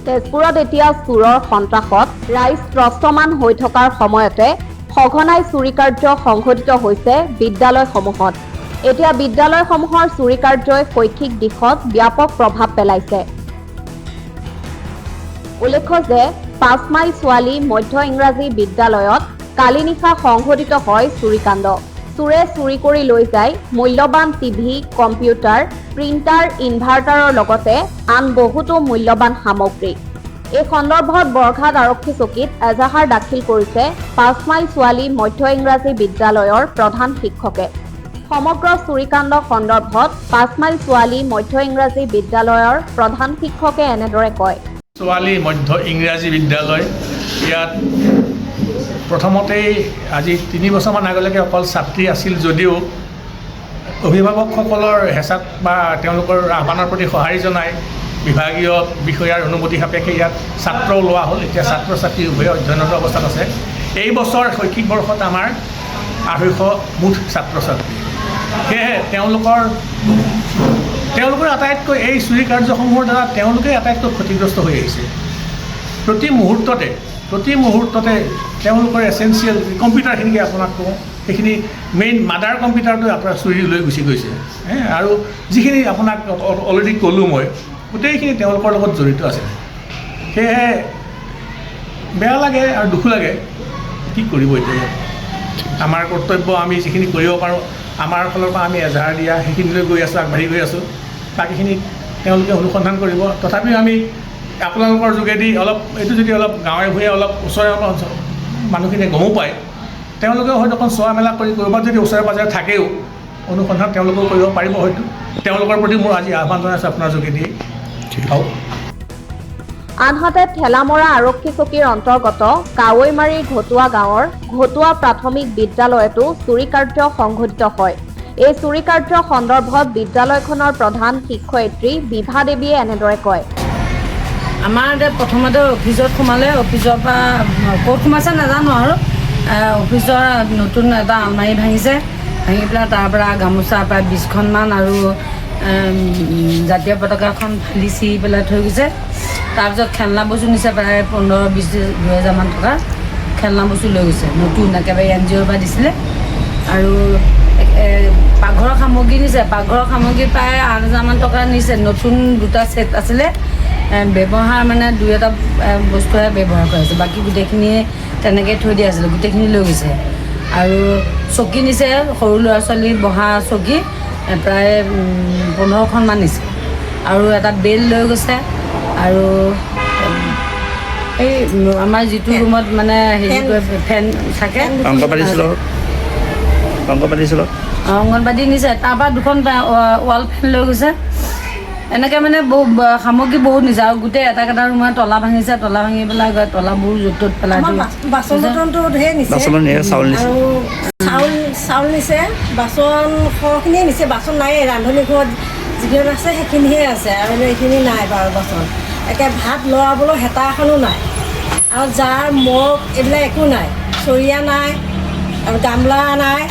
তেজপুৰত এতিয়া চোৰৰ সন্ত্ৰাসত ৰাইজ ত্ৰস্তমান হৈ থকাৰ সময়তে সঘনাই চুৰি কাৰ্য সংঘটিত হৈছে বিদ্যালয়সমূহত। এতিয়া বিদ্যালয়সমূহৰ চুৰি কাৰ্যই শৈক্ষিক দিশত ব্যাপক প্ৰভাৱ পেলাইছে। উল্লেখ্য যে 5 মাইল ছোৱালী মধ্য ইংৰাজী বিদ্যালয়ত কালি নিশা সংঘটিত হয় চুৰিকাণ্ড। চোৰে চুৰি কৰি লৈ যায় মূল্যৱান টিভি, কম্পিউটাৰ, প্ৰিণ্টাৰ, ইনভাৰ্টাৰৰ লগতে আন বহুতো মূল্যৱান সামগ্ৰী। এই সন্দৰ্ভত বৰঘাট আৰক্ষী চকীত এজাহাৰ দাখিল কৰিছে 5 মাইল ছোৱালী মধ্য ইংৰাজী বিদ্যালয়ৰ প্ৰধান শিক্ষকে। সমগ্ৰ চুৰিকাণ্ড সন্দৰ্ভত 5 মাইল ছোৱালী মধ্য ইংৰাজী বিদ্যালয়ৰ প্ৰধান শিক্ষকে এনেদৰে কয়। ছোৱালী মধ্য ইংৰাজী বিদ্যালয় ইয়াত প্ৰথমতেই আজি 3 বছৰমান আগলৈকে অকল ছাত্ৰী আছিল যদিও অভিভাৱকসকলৰ হেঁচাত বা তেওঁলোকৰ আহ্বানৰ প্ৰতি সঁহাৰি জনাই বিভাগীয় বিষয়াৰ অনুমতি সাপেক্ষে ইয়াত ছাত্ৰও লোৱা হ'ল। এতিয়া ছাত্ৰ ছাত্ৰী উভয়ে অধ্যয়নৰত অৱস্থাত আছে। এই বছৰ শৈক্ষিক বৰ্ষত আমাৰ 250 মুঠ ছাত্ৰ ছাত্ৰী। সেয়েহে তেওঁলোকৰ আটাইতকৈ এই চুৰি কাৰ্যসমূহৰ দ্বাৰা তেওঁলোকে আটাইতকৈ ক্ষতিগ্ৰস্ত হৈ আহিছে। প্ৰতি মুহূৰ্ততে তেওঁলোকৰ এচেঞ্চিয়েল কম্পিউটাৰখিনিকে আপোনাক কওঁ, সেইখিনি মেইন মাডাৰ কম্পিউটাৰটো আপোনাৰ চুৰি লৈ গুচি গৈছে। আৰু যিখিনি আপোনাক অলৰেডি ক'লোঁ মই, গোটেইখিনি তেওঁলোকৰ লগত জড়িত আছে। সেয়েহে বেয়া লাগে আৰু দুখো লাগে। কি কৰিব এতিয়া? আমাৰ কৰ্তব্য আমি যিখিনি কৰিব পাৰোঁ, আমাৰ ফালৰ পৰা আমি এজাহাৰ দিয়া সেইখিনিলৈ গৈ আছোঁ, আগবাঢ়ি গৈ আছোঁ। বাকীখিনি তেওঁলোকে অনুসন্ধান কৰিব। তথাপিও আমি আপোনালোকৰ যোগেদি এইটো যদি অলপ গাঁৱে ভূঞে অলপ ওচৰে মানুহখিনিয়ে গমো পায়, তেওঁলোকেও হয়তো অকণ চোৱা মেলা কৰি ক'ৰবাত যদি ওচৰে পাজৰে থাকেও অনুসন্ধান তেওঁলোকেও কৰিব পাৰিব হয়তো। তেওঁলোকৰ প্ৰতি মোৰ আজি আহ্বান জনাইছোঁ আপোনাৰ যোগেদি। আনহাতে ঠেলামৰা আৰক্ষী চকীৰ অন্তৰ্গত কাৱৈমাৰীৰ ঘটুৱা গাঁৱৰ ঘটুৱা প্ৰাথমিক বিদ্যালয়তো চুৰি কাৰ্য সংঘটিত হয়। এই চুৰি কাৰ্য সন্দৰ্ভত বিদ্যালয়খনৰ প্ৰধান শিক্ষয়িত্ৰী বিভা দেৱীয়ে এনেদৰে কয়। আমাৰ প্ৰথমতে অফিচত সোমালে, অফিচৰ পৰা ক'ত সোমাইছে নাজানো আৰু অফিচৰ নতুন এটা আলমাৰি ভাঙিছে, ভাঙি পেলাই তাৰ পৰা গামোচা প্ৰায় 20খনমান আৰু জাতীয় পতাকাখন ফালি চিৰি পেলাই থৈ গৈছে। তাৰপিছত খেলনা বস্তু নিছে, প্ৰায় 15-20,000 টকাৰ খেলনা বস্তু লৈ গৈছে, নতুন একেবাৰে NGOৰ পৰা দিছিলে। আৰু পাকঘৰৰ সামগ্ৰী নিছে, পাকঘৰৰ সামগ্ৰী প্ৰায় 8,000 টকা নিছে। নতুন 2টা ছেট আছিলে, ব্যৱহাৰ মানে 2-এটা বস্তুহে ব্যৱহাৰ কৰা হৈছে, বাকী গোটেইখিনিয়ে তেনেকৈ থৈ দিয়া আছিলে, গোটেইখিনি লৈ গৈছে। আৰু চকী নিছে, সৰু ল'ৰা ছোৱালী বহা চকী প্ৰায় 15খনমান নিছে। আৰু এটা বেল লৈ গৈছে। আৰু এই আমাৰ যিটো ৰুমত মানে হেৰি ফেন থাকে, অংগনবাদী নিছে। তাৰপৰা 2খন ৱাল ফেন লৈ গৈছে। এনেকৈ মানে সামগ্ৰী বহুত নিছে। আৰু গোটেই এটা ৰুমত তলা ভাঙিছে, তলা ভাঙি পেলাই তলাবোৰ য'ত ত'ত পেলাই বাচন বৰ্তনটো ধেৰ নিছে, চাউল নিছে, বাচন সৰহখিনিয়ে নিছে। বাচন নাই, ৰান্ধনি ঘৰত যিখিনি আছে সেইখিনিহে আছে, আৰু এইখিনি নাই বাৰু বাচন। একে ভাত লৰাবলৈ হেতা এখনো নাই, আৰু জাৰ মগ এইবিলাক একো নাই, চৰিয়া নাই, আৰু গামলা নাই,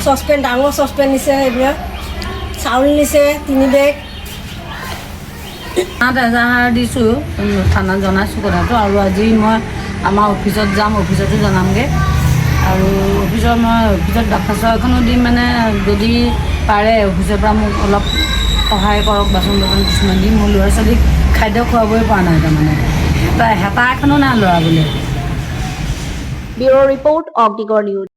চচপেন, ডাঙৰ চচপেন নিছে, এইবিলাক চাউল নিছে 3 বেগ। এজাহাৰ দিছোঁ, থানাত জনাইছোঁ কথাটো। আৰু আজি মই আমাৰ অফিচত যাম, অফিচতো জনামগৈ। আৰু অফিচত দৰখাস্ত এখনো দিম, মানে যদি পাৰে অফিচৰ পৰা মোক অলপ সহায় কৰক, বাচন বৰ্তন কিছুমান দিম। মোৰ ল'ৰা ছোৱালীক খাদ্য খুৱাবই পৰা নাই, তাৰমানে হেতা এখনো নাই ল'ৰাবলৈ। Bureau report, Agnigarh news.